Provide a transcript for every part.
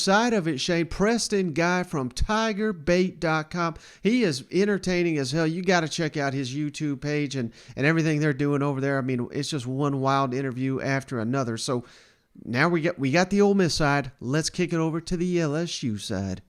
Side of it, Shane, Preston Guy from tigerbait.com. He is entertaining as hell. You got to check out his YouTube page and everything they're doing over there. I mean, it's just one wild interview after another. So now we got the Ole Miss side. Let's kick it over to the LSU side.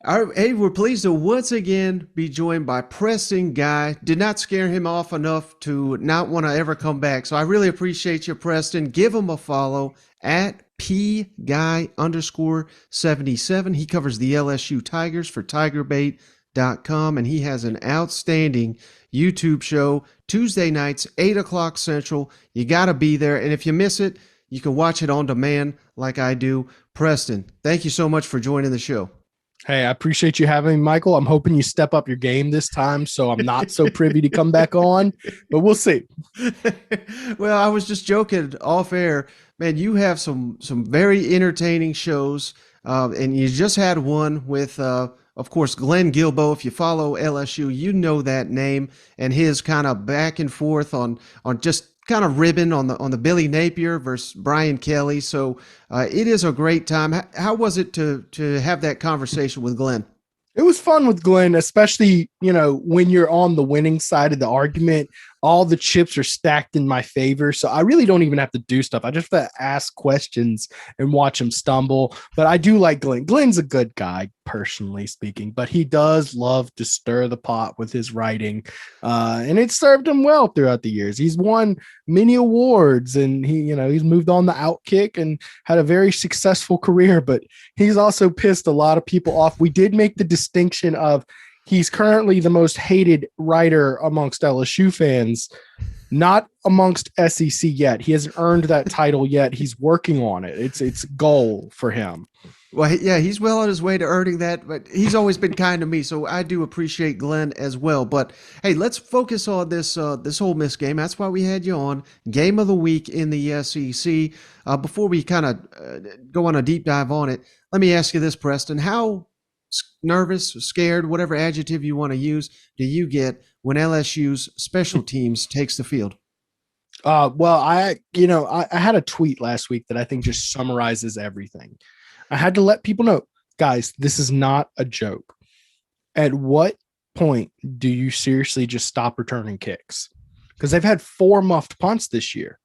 All right, hey, we're pleased to once again be joined by Preston Guy. Did not scare him off enough to not want to ever come back. So I really appreciate you, Preston. Give him a follow at PGuy_77. He covers the LSU Tigers for tigerbait.com, and he has an outstanding YouTube show Tuesday nights, 8 o'clock Central. You got to be there. And if you miss it, you can watch it on demand like I do. Preston, thank you so much for joining the show. Hey, I appreciate you having me, Michael. I'm hoping you step up your game this time so I'm not so privy to come back on, but we'll see. Well, I was just joking off air. Man, you have some very entertaining shows, and you just had one with, of course, Glenn Guilbeau. If you follow LSU, you know that name and his kind of back and forth on just kind of ribbon on the Billy Napier versus Brian Kelly. So it is a great time. How was it to have that conversation with Glenn? It was fun with Glenn, especially, when you're on the winning side of the argument, all the chips are stacked in my favor. So I really don't even have to do stuff. I just have to ask questions and watch him stumble. But I do like Glenn. Glenn's a good guy, personally speaking, but he does love to stir the pot with his writing. And it served him well throughout the years. He's won many awards and he's moved on the Outkick and had a very successful career, but he's also pissed a lot of people off. We did make the distinction of he's currently the most hated writer amongst LSU fans, not amongst SEC yet. He hasn't earned that title yet. He's working on it. It's a goal for him. Well, yeah, he's well on his way to earning that, but he's always been kind to me, so I do appreciate Glenn as well. But hey, let's focus on this Ole Miss game. That's why we had you on. Game of the week in the SEC. Before we kind of go on a deep dive on it, let me ask you this, Preston. How nervous, scared, whatever adjective you want to use, do you get when LSU's special teams takes the field? Well, I had a tweet last week that I think just summarizes everything. I had to let people know, guys, this is not a joke. At what point do you seriously just stop returning kicks? Because they've had 4 muffed punts this year.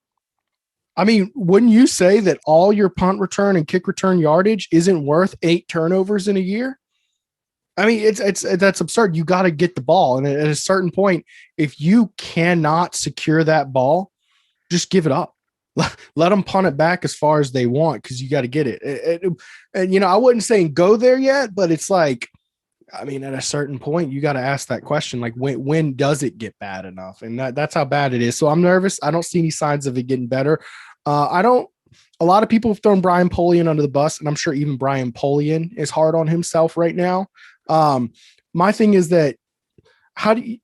I mean, wouldn't you say that all your punt return and kick return yardage isn't worth 8 turnovers in a year? I mean, that's absurd. You got to get the ball. And at a certain point, if you cannot secure that ball, just give it up. Let them punt it back as far as they want because you got to get it. And I wasn't saying go there yet, but it's like, I mean, at a certain point, you got to ask that question, like when does it get bad enough? And that's how bad it is. So I'm nervous. I don't see any signs of it getting better. A lot of people have thrown Brian Polian under the bus, and I'm sure even Brian Polian is hard on himself right now. My thing is that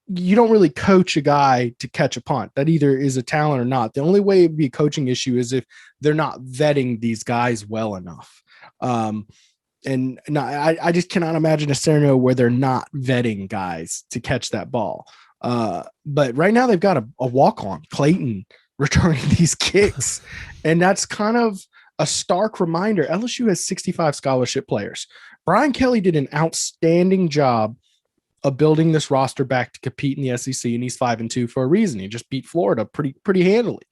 you don't really coach a guy to catch a punt. That either is a talent or not. The only way it'd be a coaching issue is if they're not vetting these guys well enough. And I just cannot imagine a scenario where they're not vetting guys to catch that ball. But right now they've got a walk-on, Clayton, returning these kicks. And that's kind of a stark reminder. LSU has 65 scholarship players. Brian Kelly did an outstanding job of building this roster back to compete in the SEC, and he's 5-2 for a reason. He just beat Florida pretty handily.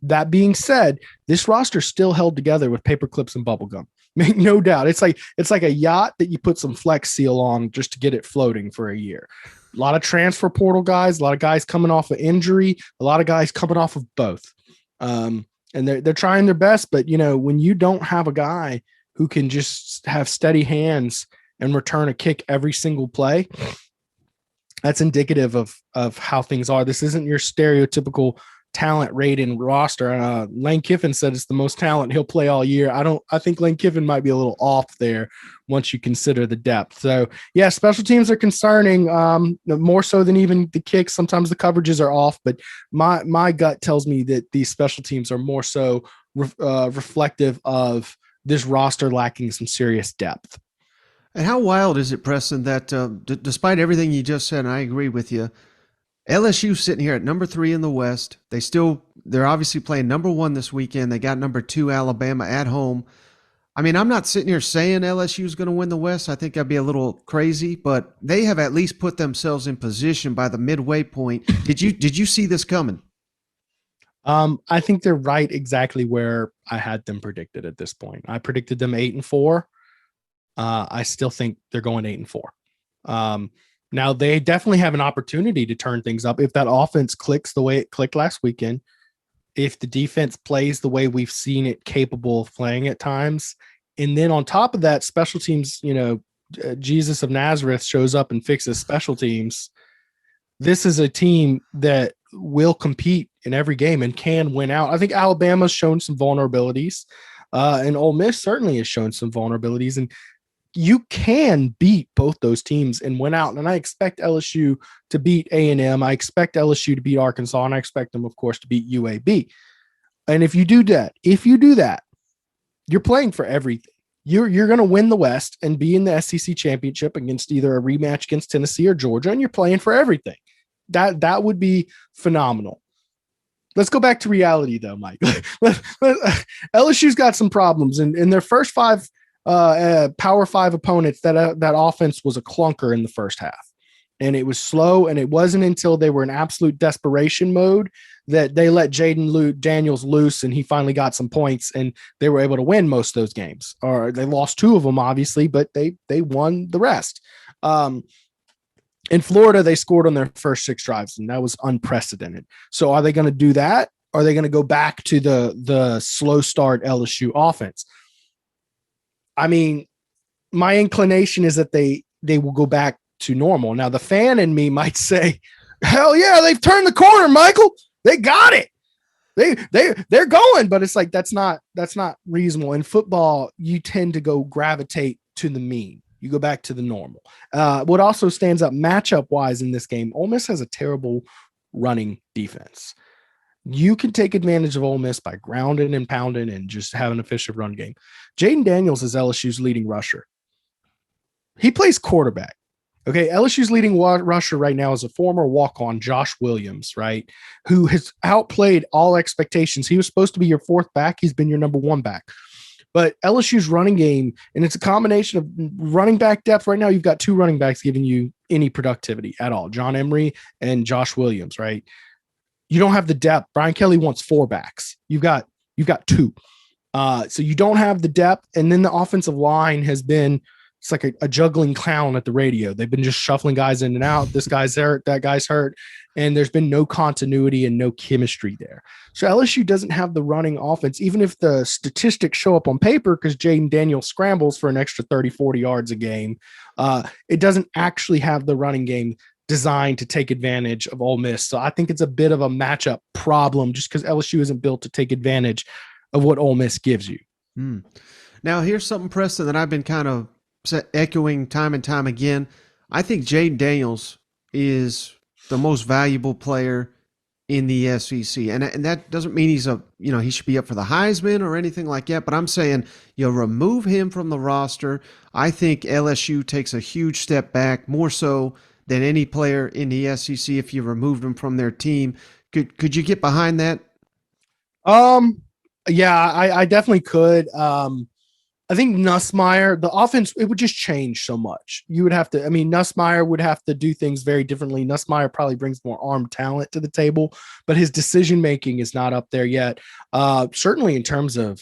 That being said, this roster still held together with paper clips and bubble gum. Make no doubt. It's like a yacht that you put some Flex Seal on just to get it floating for a year. A lot of transfer portal guys, a lot of guys coming off of injury, a lot of guys coming off of both. And they're trying their best, but when you don't have a guy who can just have steady hands and return a kick every single play, that's indicative of how things are. This isn't your stereotypical talent rate and roster. Lane Kiffin said it's the most talent he'll play all year. I think Lane Kiffin might be a little off there once you consider the depth. So yeah, special teams are concerning, more so than even the kicks. Sometimes the coverages are off, but my gut tells me that these special teams are more so reflective of this roster lacking some serious depth. And how wild is it, Preston, that despite everything you just said, and I agree with you, LSU sitting here at number 3 in the West. They're obviously playing number 1 this weekend. They got number 2 Alabama at home. I mean, I'm not sitting here saying LSU is going to win the West. I think that'd be a little crazy, but they have at least put themselves in position by the midway point. Did you see this coming? I think they're right exactly where I had them predicted at this point. I predicted them 8-4. I still think they're going 8-4. Now they definitely have an opportunity to turn things up if that offense clicks the way it clicked last weekend. If the defense plays the way we've seen it capable of playing at times, and then on top of that, special teams, Jesus of Nazareth shows up and fixes special teams. This is a team that will compete in every game and can win out. I think Alabama's shown some vulnerabilities, and Ole Miss certainly has shown some vulnerabilities, and you can beat both those teams and win out. And I expect LSU to beat A&M. I expect LSU to beat Arkansas, and I expect them, of course, to beat UAB. And if you do that, you're playing for everything. You're going to win the West and be in the SEC championship against either a rematch against Tennessee or Georgia, and you're playing for everything. That would be phenomenal. Let's go back to reality, though, Mike. LSU's got some problems, and in their first 5 Power 5 opponents, that offense was a clunker in the first half, and it was slow. And it wasn't until they were in absolute desperation mode that they let Jaden Daniels loose, and he finally got some points, and they were able to win most of those games. Or they lost 2 of them, obviously, but they won the rest. In Florida, they scored on their first 6 drives, and that was unprecedented. So are they going to do that? Or are they going to go back to the slow start LSU offense? I mean, my inclination is that they will go back to normal. Now, the fan in me might say, hell yeah, they've turned the corner, Michael. They got it. They're going, but it's like that's not reasonable. In football, you tend to gravitate to the mean. You go back to the normal. What also stands up matchup wise in this game, Ole Miss has a terrible running defense. You can take advantage of Ole Miss by grounding and pounding and just have an efficient run game. Jaden Daniels is LSU's leading rusher. He plays quarterback. Okay, LSU's leading rusher right now is a former walk-on, Josh Williams, right, who has outplayed all expectations. He was supposed to be your 4th back. He's been your number 1 back. But LSU's running game, and it's a combination of running back depth. Right now, you've got 2 running backs giving you any productivity at all, John Emery and Josh Williams, right? You don't have the depth. Brian Kelly wants 4 backs. You've got 2. So you don't have the depth. And then the offensive line has been, it's like a juggling clown at the radio. They've been just shuffling guys in and out. This guy's hurt, that guy's hurt. And there's been no continuity and no chemistry there. So LSU doesn't have the running offense, even if the statistics show up on paper, because Jaden Daniels scrambles for an extra 30, 40 yards a game. It doesn't actually have the running game designed to take advantage of Ole Miss. So I think it's a bit of a matchup problem just because LSU isn't built to take advantage of what Ole Miss gives you. Now, here's something, Preston, that I've been kind of echoing time and time again. I think Jaden Daniels is the most valuable player in the SEC. And that doesn't mean he should be up for the Heisman or anything like that. But I'm saying you remove him from the roster. I think LSU takes a huge step back, more so than any player in the SEC if you removed him from their team. Could you get behind that? Yeah, I definitely could. I think Nussmeier, the offense, it would just change so much. You would have to, Nussmeier would have to do things very differently. Nussmeier probably brings more arm talent to the table, but his decision-making is not up there yet. Certainly in terms of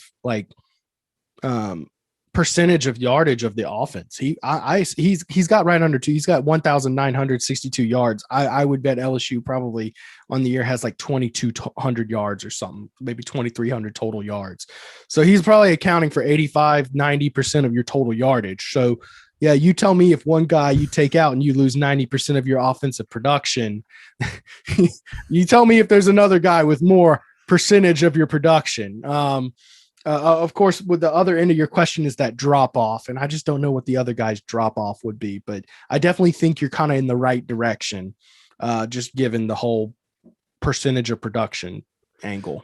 percentage of yardage of the offense. He's got right under 2. He's got 1,962 yards. I would bet LSU probably on the year has like 2,200 yards or something, maybe 2,300 total yards. So he's probably accounting for 85-90% of your total yardage. So yeah, you tell me if one guy you take out and you lose 90% of your offensive production, you tell me if there's another guy with more percentage of your production. Of course, with the other end of your question is that drop off. And I just don't know what the other guy's drop off would be, but I definitely think you're kind of in the right direction, just given the whole percentage of production angle.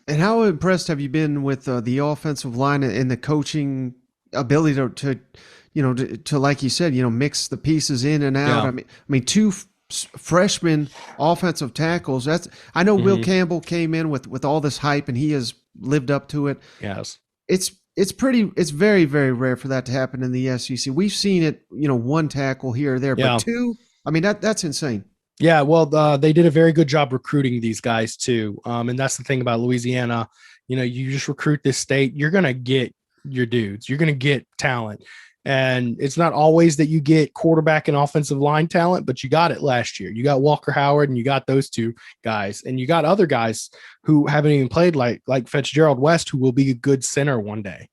And how impressed have you been with the offensive line and the coaching ability to like you said, mix the pieces in and out? Yeah. I mean, 2 freshman offensive tackles. I know Will Campbell came in with all this hype and he has lived up to it. Yes. It's It's very, very rare for that to happen in the SEC. We've seen it, one tackle here or there, but Yeah. two, I mean, that's insane. Yeah, well, they did a very good job recruiting these guys too, and that's the thing about Louisiana. You just recruit this state, you're gonna get your dudes, you're gonna get talent, and it's not always that you get quarterback and offensive line talent, but you got it last year. You got Walker Howard, and you got those two guys, and you got other guys who haven't even played, like Fitzgerald West, who will be a good center one day.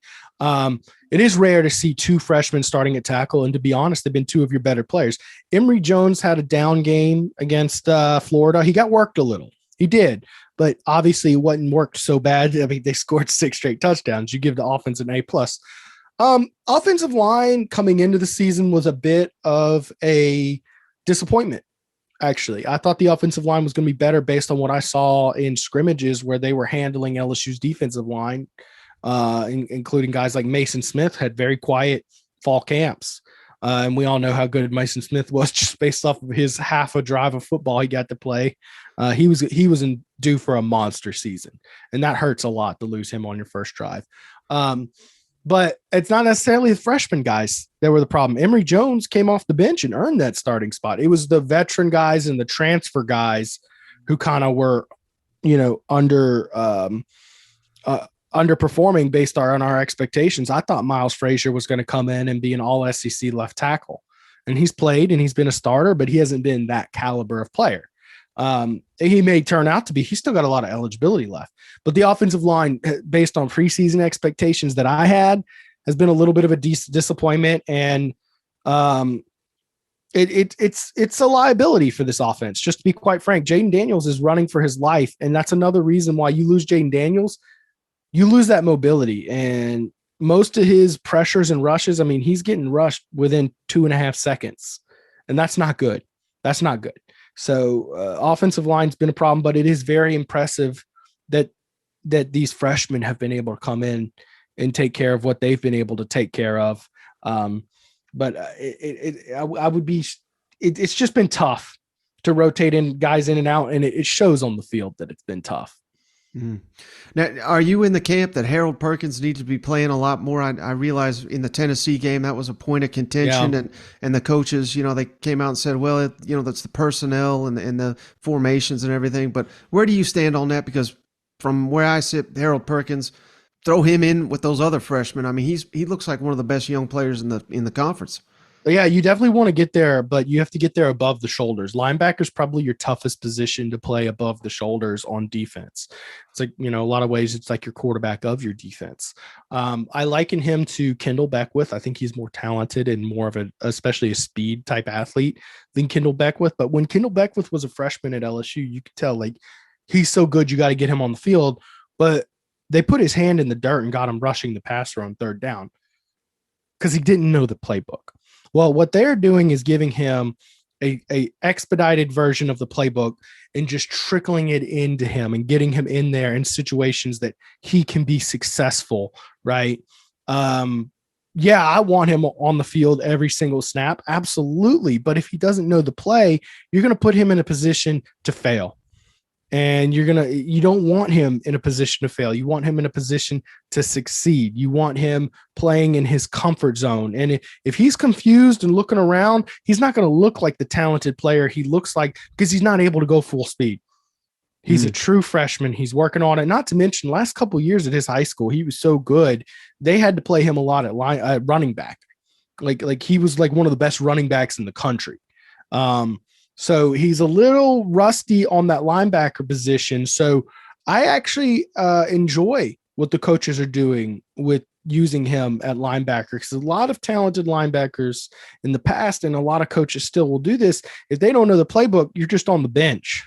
It is rare to see two freshmen starting at tackle, and to be honest, they've been two of your better players. Emory Jones had a down game against Florida. He got worked a little. He did, but obviously it wasn't worked so bad. I mean, they scored 6 straight touchdowns. You give the offense an A+. Offensive line coming into the season was a bit of a disappointment. Actually, I thought the offensive line was going to be better based on what I saw in scrimmages where they were handling LSU's defensive line, including guys like Mason Smith had very quiet fall camps. And we all know how good Mason Smith was just based off of his half a drive of football he got to play. He was due for a monster season, and that hurts a lot to lose him on your first drive. But it's not necessarily the freshman guys that were the problem. Emory Jones came off the bench and earned that starting spot. It was the veteran guys and the transfer guys who kind of were, underperforming based on our expectations. I thought Miles Frazier was going to come in and be an all SEC left tackle, and he's played and he's been a starter, but he hasn't been that caliber of player. He may turn out to be, he's still got a lot of eligibility left, but the offensive line based on preseason expectations that I had has been a little bit of a disappointment. And, it's a liability for this offense. Just to be quite frank, Jaden Daniels is running for his life. And that's another reason why you lose Jaden Daniels. You lose that mobility, and most of his pressures and rushes, I mean, he's getting rushed within 2.5 seconds, and that's not good. That's not good. So offensive line's been a problem, but it is very impressive that these freshmen have been able to come in and take care of what they've been able to take care of. But it's just been tough to rotate in guys in and out, and it shows on the field that it's been tough. Mm-hmm. Now, are you in the camp that Harold Perkins needs to be playing a lot more? I realize in the Tennessee game that was a point of contention, and the coaches, they came out and said, well, that's the personnel and the formations and everything. But where do you stand on that? Because from where I sit, Harold Perkins, throw him in with those other freshmen. I mean, he looks like one of the best young players in the conference. Yeah, you definitely want to get there, but you have to get there above the shoulders. Linebacker's probably your toughest position to play above the shoulders on defense. It's like, a lot of ways it's like your quarterback of your defense. I liken him to Kendall Beckwith. I think he's more talented and more of especially a speed type athlete than Kendall Beckwith. But when Kendall Beckwith was a freshman at LSU, you could tell like he's so good, you got to get him on the field. But they put his hand in the dirt and got him rushing the passer on third down because he didn't know the playbook. Well, what they're doing is giving him a expedited version of the playbook and just trickling it into him and getting him in there in situations that he can be successful, right? Yeah, I want him on the field every single snap. Absolutely. But if he doesn't know the play, you're going to put him in a position to fail. And you don't want him in a position to fail. You want him in a position to succeed. You want him playing in his comfort zone. And if he's confused and looking around, he's not going to look like the talented player he looks like because he's not able to go full speed. He's a true freshman. He's working on it. Not to mention last couple of years at his high school, he was so good. They had to play him a lot at running back. Like he was like one of the best running backs in the country. So he's a little rusty on that linebacker position. So I actually enjoy what the coaches are doing with using him at linebacker because a lot of talented linebackers in the past and a lot of coaches still will do this. If they don't know the playbook, you're just on the bench.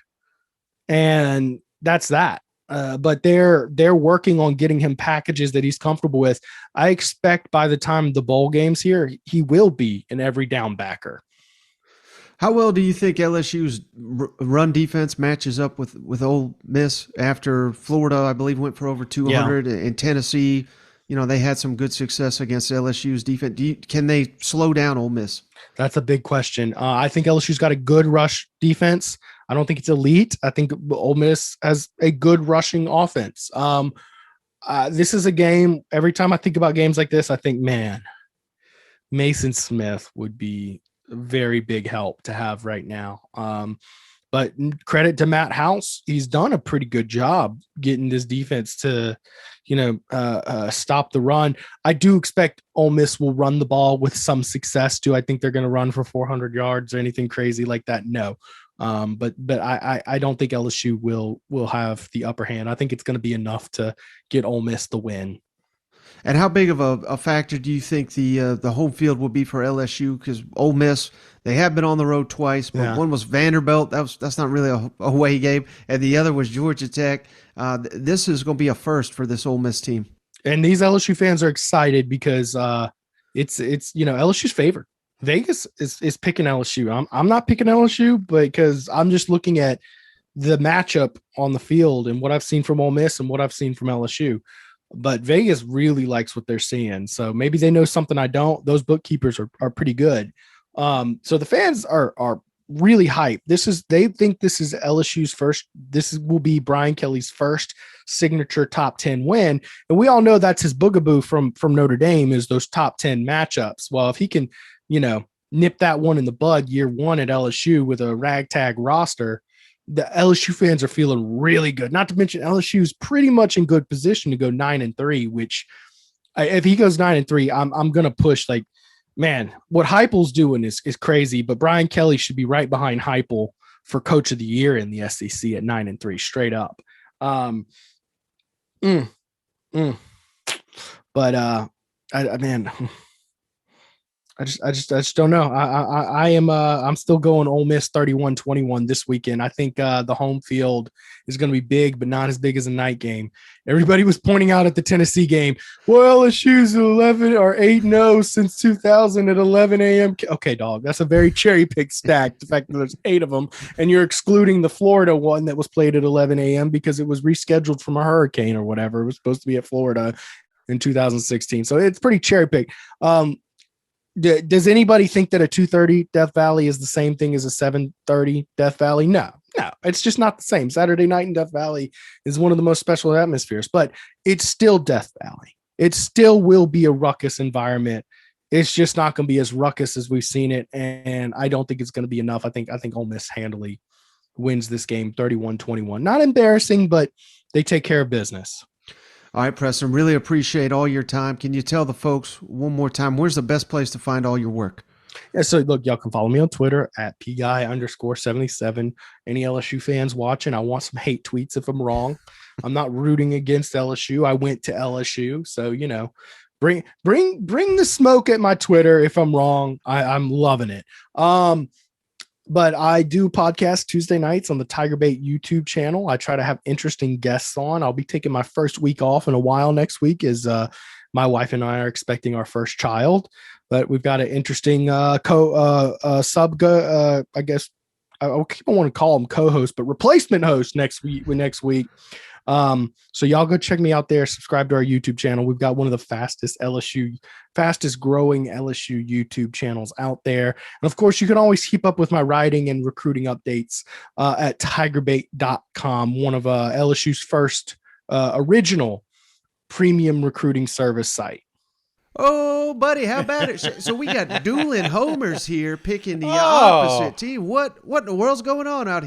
And that's that. But they're working on getting him packages that he's comfortable with. I expect by the time the bowl game's here, he will be an every down backer. How well do you think LSU's run defense matches up with Ole Miss after Florida, I believe, went for over 200 in Tennessee? They had some good success against LSU's defense. Can they slow down Ole Miss? That's a big question. I think LSU's got a good rush defense. I don't think it's elite. I think Ole Miss has a good rushing offense. This is a game. Every time I think about games like this, I think, man, Mason Smith would be a very big help to have right now. But credit to Matt House, he's done a pretty good job getting this defense to, stop the run. I do expect Ole Miss will run the ball with some success. Do I think they're going to run for 400 yards or anything crazy like that? No. But I don't think LSU will have the upper hand. I think it's going to be enough to get Ole Miss the win. And how big of a factor do you think the home field will be for LSU? Because Ole Miss, they have been on the road twice, but one was Vanderbilt. That's not really a away game, and the other was Georgia Tech. This is going to be a first for this Ole Miss team. And these LSU fans are excited because it's LSU's favored. Vegas is picking LSU. I'm not picking LSU, but because I'm just looking at the matchup on the field and what I've seen from Ole Miss and what I've seen from LSU. But Vegas really likes what they're seeing. So maybe they know something I don't. Those bookkeepers are pretty good. So the fans are really hyped. They think this is LSU's first. Will be Brian Kelly's first signature top 10 win. And we all know that's his boogaboo from Notre Dame is those top 10 matchups. Well, if he can, nip that one in the bud year one at LSU with a ragtag roster, the LSU fans are feeling really good. Not to mention LSU is pretty much in good position to go 9-3, which if he goes 9-3, I'm going to push like, man, what Heupel's doing is crazy, but Brian Kelly should be right behind Heupel for coach of the year in the SEC at 9-3 straight up. But I just don't know. I'm still going Ole Miss 31-21 this weekend. I think the home field is going to be big, but not as big as a night game. Everybody was pointing out at the Tennessee game, well, LSU's 11 or 8-0 since 2000 at 11 a.m. Okay, dog, that's a very cherry pick stack. The fact that there's 8 of them, and you're excluding the Florida one that was played at 11 a.m. because it was rescheduled from a hurricane or whatever. It was supposed to be at Florida in 2016, so it's pretty cherry pick. Does anybody think that a 2:30 Death Valley is the same thing as a 7:30 Death Valley? No, it's just not the same. Saturday night in Death Valley is one of the most special atmospheres, but it's still Death Valley. It still will be a ruckus environment. It's just not going to be as ruckus as we've seen it, and I don't think it's going to be enough. I think Ole Miss handily wins this game 31-21. Not embarrassing, but they take care of business. All right, Preston, really appreciate all your time. Can you tell the folks one more time, where's the best place to find all your work? Yeah, so look, y'all can follow me on Twitter at PGuy_77. Any LSU fans watching, I want some hate tweets if I'm wrong. I'm not rooting against LSU. I went to LSU. So, bring the smoke at my Twitter if I'm wrong. I'm loving it. But I do podcast Tuesday nights on the Tiger Bait YouTube channel. I try to have interesting guests on. I'll be taking my first week off in a while next week as my wife and I are expecting our first child. But we've got an interesting I guess I keep on wanting to call them co-host, but replacement host next week. So y'all go check me out there. Subscribe to our YouTube channel. We've got one of the fastest growing LSU YouTube channels out there. And of course, you can always keep up with my writing and recruiting updates at tigerbait.com, one of LSU's first original premium recruiting service site. Oh, buddy, how about it? So we got dueling homers here picking the opposite team. What in the world's going on out here?